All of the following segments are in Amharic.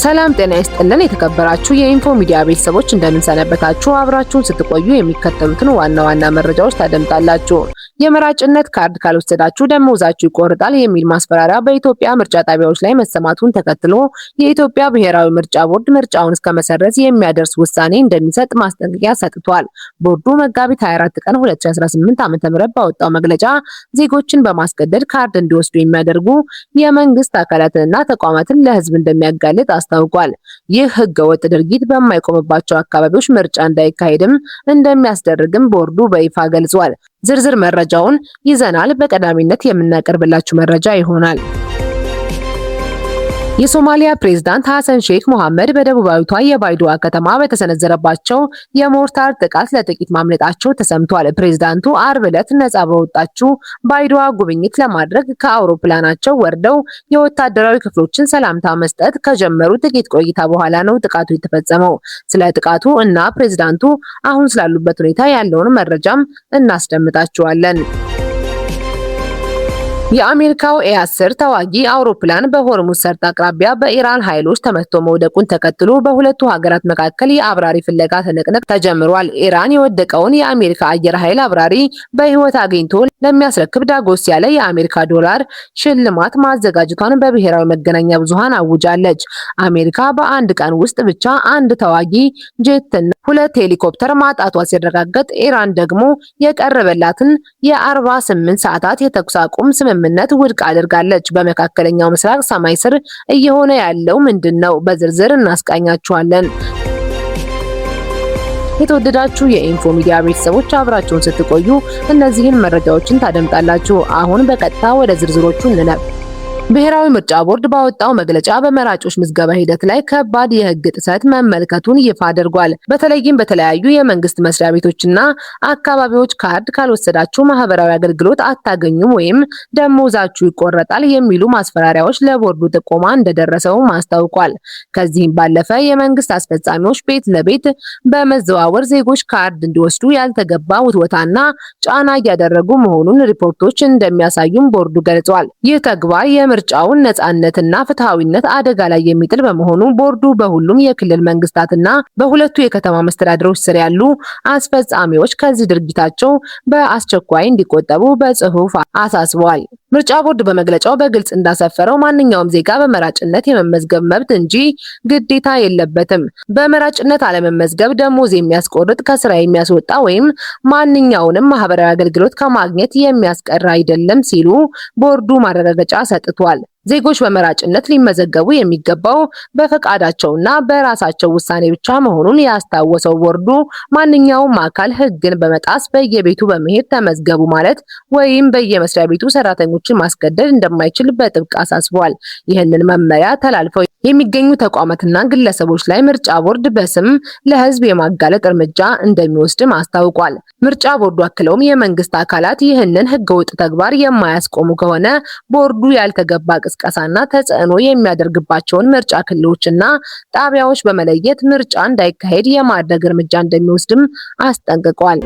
ሰላም ጤና ይስጥልን። የተከበራችሁ የኢንፎ ሚዲያ ቤተሰቦች እንደምን ሰነበታችሁ? አብራችሁን ስትቆዩ የሚከተሉትን ዋና ዋና መረጃዎች ታደምጣላችሁ። የመራጭነት ካርድ ካልወሰዳችሁ ደሞዛችሁ ይቆርጣል የሚል ማስፈራሪያ በኢትዮጵያ ምርጫ ጣቢያዎች ላይ መሰማቱን ተከትሎ የኢትዮጵያ ብሔራዊ ምርጫ ቦርድ ምርጫውን እስከ መሰረዝ የሚያደርስ ውሳኔ እንደሚሰጥ ማስጠንቀቂያ ሰጥቷል። ቦርዱ መጋቢት 24 ቀን 2018 ዓ.ም ባወጣው መግለጫ ዜጎችን በማስገደድ ካርድ እንዲወስዱ የሚያደርጉ የመንግስት አካላትንና ተቋማትን ለህዝብ እንደሚያጋልጥ አስታውቋል። ይህ ህገወጥ ድርጊት በማይቆምባቸው አካባቢዎች ምርጫ እንዳይካሄድም እንደሚያስደርግም ቦርዱ በይፋ ገልጿል። ዝርዝር መረጃውን ይዘናል። በቀዳሚነት የምናቀርብላችሁ መረጃ ይሆናል። የሶማሊያ ፕሬዝዳንት ሐሰን ሼክ መሐመድ በደቡባዊቷ የባይዶዋ ከተማ በተሰነዘረባቸው የሞርታር ጥቃት ለጥቂት ማምለጣቸው ተሰምቷል። ፕሬዝዳንቱ አርብ ዕለት ነጻ በወጣችው ባይዶዋ ጉብኝት ለማድረግ ከአውሮፕላናቸው ወርደው የወታደራዊ ክፍሎችን ሰላምታ መስጠት ከጀመሩ ጥቂት ቆይታ በኋላ ነው ጥቃቱ የተፈጸመው። ስለ ጥቃቱ እና ፕሬዝዳንቱ አሁን ስላሉበት ሁኔታ ያለውን መረጃም እናስደምጣችኋለን። የአሜሪካው ኤ-10 ተዋጊ አውሮፕላን በሆርሙዝ ሰርጥ አቅራቢያ በኢራን ኃይሎች ተመትቶ መውደቁን ተከትሎ በሁለቱ ሀገራት መካከል የአብራሪ ፍለጋ ትንቅንቅ ተጀምሯል። ኢራን የወደቀውን የአሜሪካ አየር ኃይል አብራሪ በህይወት አግኝቶ ለሚያስረክብ ዳጎስ ያለ የአሜሪካ ዶላር ሽልማት ማዘጋጀቷን በብሔራዊ መገናኛ ብዙሃን አውጃለች። አሜሪካ በአንድ ቀን ውስጥ ብቻ አንድ ተዋጊ ጄትና 2 ሄሊኮፕተር ማጣቷ ሲረጋገጥ፣ ኢራን ደግሞ የቀረበላትን የ48 ሰዓታት የተኩስ አቁም ስምምነት ውድቅ አድርጋለች። በመካከለኛው ምስራቅ ሰማይ ስር እየሆነ ያለው ምንድነው? በዝርዝር እናስቃኛችኋለን። የተወደዳችሁ የኢንፎ ሚዲያ ቤተሰቦች አብራችሁን ስትቆዩ እነዚህን መረጃዎችን ታደምጣላችሁ። አሁን በቀጥታ ወደ ዝርዝሮቹ እንለፍ። ብሔራዊ ምርጫ ቦርድ ባወጣው መግለጫ በመራጮች ምዝገባ ሂደት ላይ ከባድ የህግ ጥሰት መመልከቱን ይፋ አድርጓል። በተለይም በተለያዩ የመንግስት መስሪያ ቤቶችና አካባቢዎች ካርድ ካልወሰዳችሁ ማህበራዊ አገልግሎት አታገኙም ወይም ደሞዛችሁ ይቆረጣል የሚሉ ማስፈራሪያዎች ለቦርዱ ጥቆማ እንደደረሰው አስታውቋል። ከዚህም ባለፈ የመንግስት አስፈጻሚዎች ቤት ለቤት በመዘዋወር ዜጎች ካርድ እንዲወስዱ ያልተገባ ውትወታና ጫና እያደረጉ መሆኑን ሪፖርቶች እንደሚያሳዩም ቦርዱ ገልጿል። ይህ ተግባር የምርጫውን ነጻነትና ፍትሃዊነት አደጋ ላይ የሚጥል በመሆኑ ቦርዱ በሁሉም የክልል መንግስታትና በሁለቱ የከተማ መስተዳድሮች ስር ያሉ አስፈጻሚዎች ከዚህ ድርጊታቸው በአስቸኳይ እንዲቆጠቡ በጽሁፍ አሳስቧል። ምርጫ ቦርድ በመግለጫው በግልጽ እንዳሰፈረው ማንኛውም ዜጋ በመራጭነት የመመዝገብ መብት እንጂ ግዴታ የለበትም። በመራጭነት አለመመዝገብ ደሞዝ የሚያስቆርጥ፣ ከስራ የሚያስወጣ ወይም ማንኛውንም ማህበራዊ አገልግሎት ከማግኘት የሚያስቀር አይደለም ሲሉ ቦርዱ ማረጋገጫ ሰጥቷል። ዜጎች በመራጭነት ሊመዘገቡ የሚገባው በፈቃዳቸውና በራሳቸው ውሳኔ ብቻ መሆኑን ያስታወሰው ቦርዱ ማንኛውም አካል ሕግን በመጣስ በየቤቱ በመሄድ ተመዝገቡ ማለት ወይም በየመስሪያ ቤቱ ሰራተኞችን ማስገደድ እንደማይችል በጥብቅ አሳስቧል። ይህንን መመሪያ ተላልፈው የሚገኙ ተቋማትና ግለሰቦች ላይ ምርጫ ቦርድ በስም ለህዝብ የማጋለጥ እርምጃ እንደሚወስድም አስታውቋል። ምርጫ ቦርዱ አክለውም የመንግስት አካላት ይህንን ህገወጥ ተግባር የማያስቆሙ ከሆነ ቦርዱ ያልተገባ ቅስቀሳና ተጽዕኖ የሚያደርግባቸውን ምርጫ ክልሎችና ጣቢያዎች በመለየት ምርጫ እንዳይካሄድ የማድረግ እርምጃ እንደሚወስድም አስጠንቅቋል።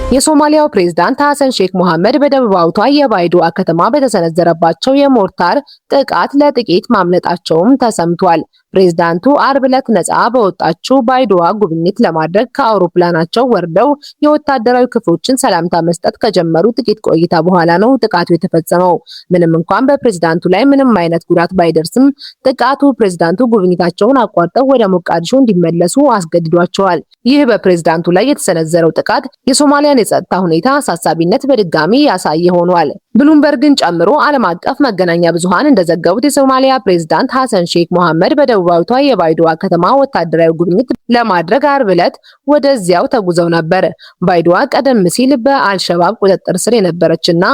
የሶማሊያው ፕሬዝዳንት ሐሰን ሼክ መሐመድ በደቡባዊቷ የባይዶዋ ከተማ በተሰነዘረባቸው የሞርታር ጥቃት ለጥቂት ማምለጣቸውም ተሰምቷል። ፕሬዝዳንቱ አርብ ዕለት ነጻ በወጣችው ባይዶዋ ጉብኝት ለማድረግ ከአውሮፕላናቸው ወርደው የወታደራዊ ክፍሎችን ሰላምታ መስጠት ከጀመሩ ጥቂት ቆይታ በኋላ ነው ጥቃቱ የተፈጸመው። ምንም እንኳን በፕሬዝዳንቱ ላይ ምንም አይነት ጉዳት ባይደርስም ጥቃቱ ፕሬዝዳንቱ ጉብኝታቸውን አቋርጠው ወደ ሞቃዲሾ እንዲመለሱ አስገድዷቸዋል። ይህ በፕሬዝዳንቱ ላይ የተሰነዘረው ጥቃት የሶማሊያን የጸጥታ ሁኔታ አሳሳቢነት በድጋሚ ያሳየ ሆኗል። ብሉምበርግን ጨምሮ ዓለም አቀፍ መገናኛ ብዙሃን እንደዘገቡት የሶማሊያ ፕሬዝዳንት ሐሰን ሼክ መሐመድ በደቡባዊቷ የባይዶዋ ከተማ ወታደራዊ ጉብኝት ለማድረግ አርብ ዕለት ወደዚያው ተጉዘው ነበር። ባይዶዋ ቀደም ሲል በአልሸባብ ቁጥጥር ስር የነበረችና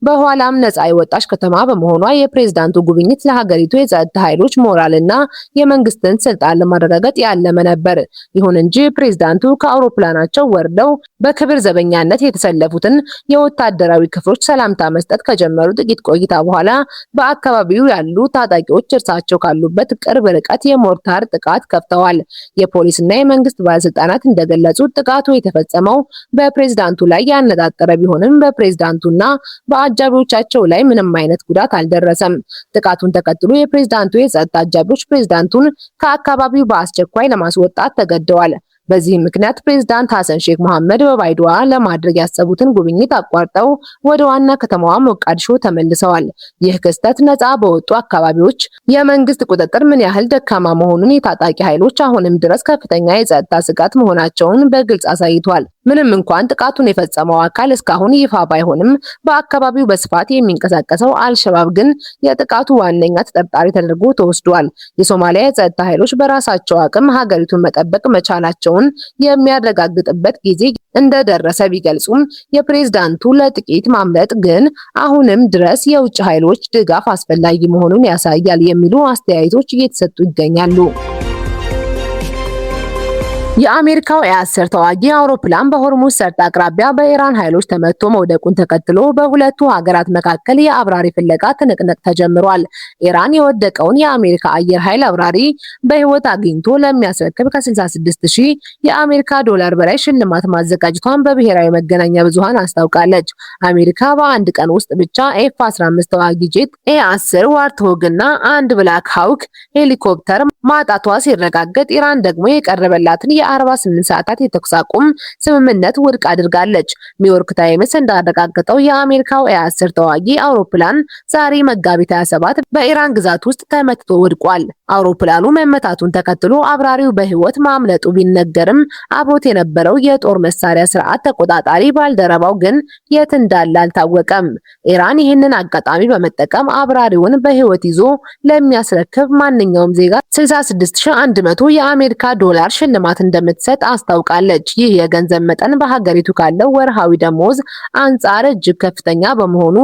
በኋላም ነጻ የወጣች ከተማ በመሆኗ የፕሬዝዳንቱ ጉብኝት ለሀገሪቱ የጸጥታ ኃይሎች ሞራልና የመንግስትን ስልጣን ለማረጋገጥ ያለመ ነበር። ይሁን እንጂ ፕሬዝዳንቱ ከአውሮፕላናቸው ወርደው በክብር ዘበኛነት የተሰለፉትን የወታደራዊ ክፍሎች ሰላምታ መስጠት መስጠት ከጀመሩ ጥቂት ቆይታ በኋላ በአካባቢው ያሉ ታጣቂዎች እርሳቸው ካሉበት ቅርብ ርቀት የሞርታር ጥቃት ከፍተዋል። የፖሊስና የመንግስት ባለስልጣናት እንደገለጹት ጥቃቱ የተፈጸመው በፕሬዝዳንቱ ላይ ያነጣጠረ ቢሆንም በፕሬዝዳንቱና በአጃቢዎቻቸው ላይ ምንም አይነት ጉዳት አልደረሰም። ጥቃቱን ተከትሎ የፕሬዝዳንቱ የጸጥታ አጃቢዎች ፕሬዝዳንቱን ከአካባቢው በአስቸኳይ ለማስወጣት ተገደዋል። በዚህ ምክንያት ፕሬዝዳንት ሐሰን ሼክ መሐመድ በባይዶዋ ለማድረግ ያሰቡትን ጉብኝት አቋርጠው ወደ ዋና ከተማዋ ሞቃዲሾ ተመልሰዋል። ይህ ክስተት ነፃ በወጡ አካባቢዎች የመንግስት ቁጥጥር ምን ያህል ደካማ መሆኑን የታጣቂ ኃይሎች አሁንም ድረስ ከፍተኛ የጸጥታ ስጋት መሆናቸውን በግልጽ አሳይቷል። ምንም እንኳን ጥቃቱን የፈጸመው አካል እስካሁን ይፋ ባይሆንም በአካባቢው በስፋት የሚንቀሳቀሰው አልሸባብ ግን የጥቃቱ ዋነኛ ተጠርጣሪ ተደርጎ ተወስዷል። የሶማሊያ የጸጥታ ኃይሎች በራሳቸው አቅም ሀገሪቱን መጠበቅ መቻላቸውን የሚያረጋግጥበት ጊዜ እንደደረሰ ቢገልጹም የፕሬዝዳንቱ ለጥቂት ማምለጥ ግን አሁንም ድረስ የውጭ ኃይሎች ድጋፍ አስፈላጊ መሆኑን ያሳያል የሚሉ አስተያየቶች እየተሰጡ ይገኛሉ። የአሜሪካው ኤ-10 ተዋጊ አውሮፕላን በሆርሙዝ ሰርጥ አቅራቢያ በኢራን ኃይሎች ተመቶ መውደቁን ተከትሎ በሁለቱ ሀገራት መካከል የአብራሪ ፍለጋ ትንቅንቅ ተጀምሯል። ኢራን የወደቀውን የአሜሪካ አየር ኃይል አብራሪ በህይወት አግኝቶ ለሚያስረክብ ከ66,000 የአሜሪካ ዶላር በላይ ሽልማት ማዘጋጀቷን በብሔራዊ መገናኛ ብዙሃን አስታውቃለች። አሜሪካ በአንድ ቀን ውስጥ ብቻ ኤፍ-15 ተዋጊ ጄት፣ ኤ-10 ዋርትሆግ እና አንድ ብላክ ሃውክ ሄሊኮፕተር ማጣቷ ሲረጋገጥ ኢራን ደግሞ የቀረበላትን የ48 ሰዓታት የተኩስ አቁም ስምምነት ውድቅ አድርጋለች። ኒውዮርክ ታይምስ እንዳረጋገጠው የአሜሪካው ኤ-10 ተዋጊ አውሮፕላን ዛሬ መጋቢት 27 በኢራን ግዛት ውስጥ ተመትቶ ወድቋል። አውሮፕላኑ መመታቱን ተከትሎ አብራሪው በህይወት ማምለጡ ቢነገርም አብሮት የነበረው የጦር መሳሪያ ስርዓት ተቆጣጣሪ ባልደረባው ግን የት እንዳለ አልታወቀም። ኢራን ይህንን አጋጣሚ በመጠቀም አብራሪውን በህይወት ይዞ ለሚያስረክብ ማንኛውም ዜጋ 66,100 የአሜሪካ ዶላር ሽልማት እንደምትሰጥ አስታውቃለች። ይህ የገንዘብ መጠን በሀገሪቱ ካለው ወርሃዊ ደሞዝ አንጻር እጅግ ከፍተኛ በመሆኑ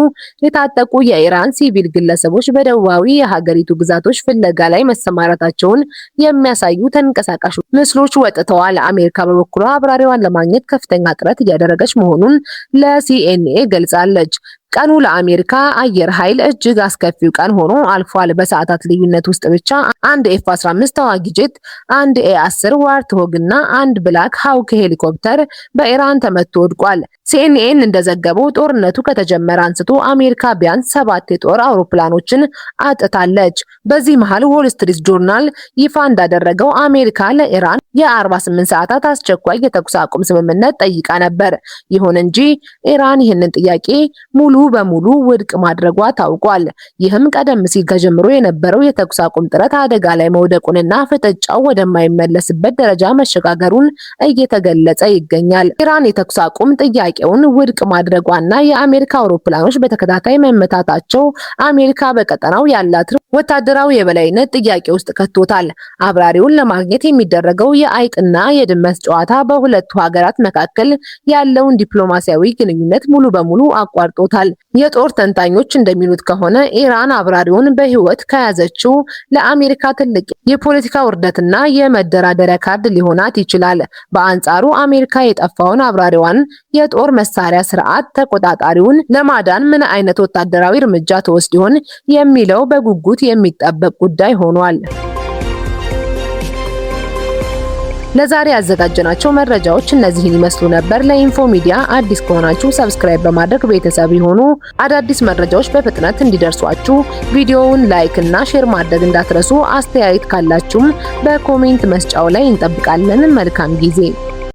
የታጠቁ የኢራን ሲቪል ግለሰቦች በደቡባዊ የሀገሪቱ ግዛቶች ፍለጋ ላይ መሰማራታቸውን የሚያሳዩ ተንቀሳቃሽ ምስሎች ወጥተዋል። አሜሪካ በበኩሏ አብራሪዋን ለማግኘት ከፍተኛ ጥረት እያደረገች መሆኑን ለሲኤንኤ ገልጻለች። ቀኑ ለአሜሪካ አየር ኃይል እጅግ አስከፊው ቀን ሆኖ አልፏል። በሰዓታት ልዩነት ውስጥ ብቻ አንድ ኤፍ-15 ተዋጊ ጄት፣ አንድ ኤ-10 ዋርትሆግ እና አንድ ብላክ ሃውክ ሄሊኮፕተር በኢራን ተመቶ ወድቋል። ሲኤንኤን እንደዘገበው ጦርነቱ ከተጀመረ አንስቶ አሜሪካ ቢያንስ 7 የጦር አውሮፕላኖችን አጥታለች። በዚህ መሃል ዎል ስትሪት ጆርናል ይፋ እንዳደረገው አሜሪካ ለኢራን የ48 ሰዓታት አስቸኳይ የተኩስ አቁም ስምምነት ጠይቃ ነበር። ይሁን እንጂ ኢራን ይህንን ጥያቄ ሙሉ በሙሉ ውድቅ ማድረጓ ታውቋል። ይህም ቀደም ሲል ተጀምሮ የነበረው የተኩስ አቁም ጥረት አደጋ ላይ መውደቁንና ፍጥጫው ወደማይመለስበት ደረጃ መሸጋገሩን እየተገለጸ ይገኛል። ኢራን የተኩስ አቁም ጥያቄውን ውድቅ ማድረጓና የአሜሪካ አውሮፕላኖች በተከታታይ መመታታቸው አሜሪካ በቀጠናው ያላትን ወታደራዊ የበላይነት ጥያቄ ውስጥ ከቶታል። አብራሪውን ለማግኘት የሚደረገው የአይጥና የድመት ጨዋታ በሁለቱ ሀገራት መካከል ያለውን ዲፕሎማሲያዊ ግንኙነት ሙሉ በሙሉ አቋርጦታል። የጦር ተንታኞች እንደሚሉት ከሆነ ኢራን አብራሪውን በህይወት ከያዘችው ለአሜሪካ ትልቅ የፖለቲካ ውርደትና የመደራደሪያ ካርድ ሊሆናት ይችላል። በአንጻሩ አሜሪካ የጠፋውን አብራሪዋን የጦር መሳሪያ ስርዓት ተቆጣጣሪውን ለማዳን ምን አይነት ወታደራዊ እርምጃ ተወስድ ይሆን የሚለው በጉጉት የሚጠበቅ ጉዳይ ሆኗል። ለዛሬ ያዘጋጀናቸው መረጃዎች እነዚህን ይመስሉ ነበር። ለኢንፎ ሚዲያ አዲስ ከሆናችሁ ሰብስክራይብ በማድረግ ቤተሰብ ይሁኑ። አዳዲስ መረጃዎች በፍጥነት እንዲደርሷችሁ ቪዲዮውን ላይክ እና ሼር ማድረግ እንዳትረሱ። አስተያየት ካላችሁም በኮሜንት መስጫው ላይ እንጠብቃለን። መልካም ጊዜ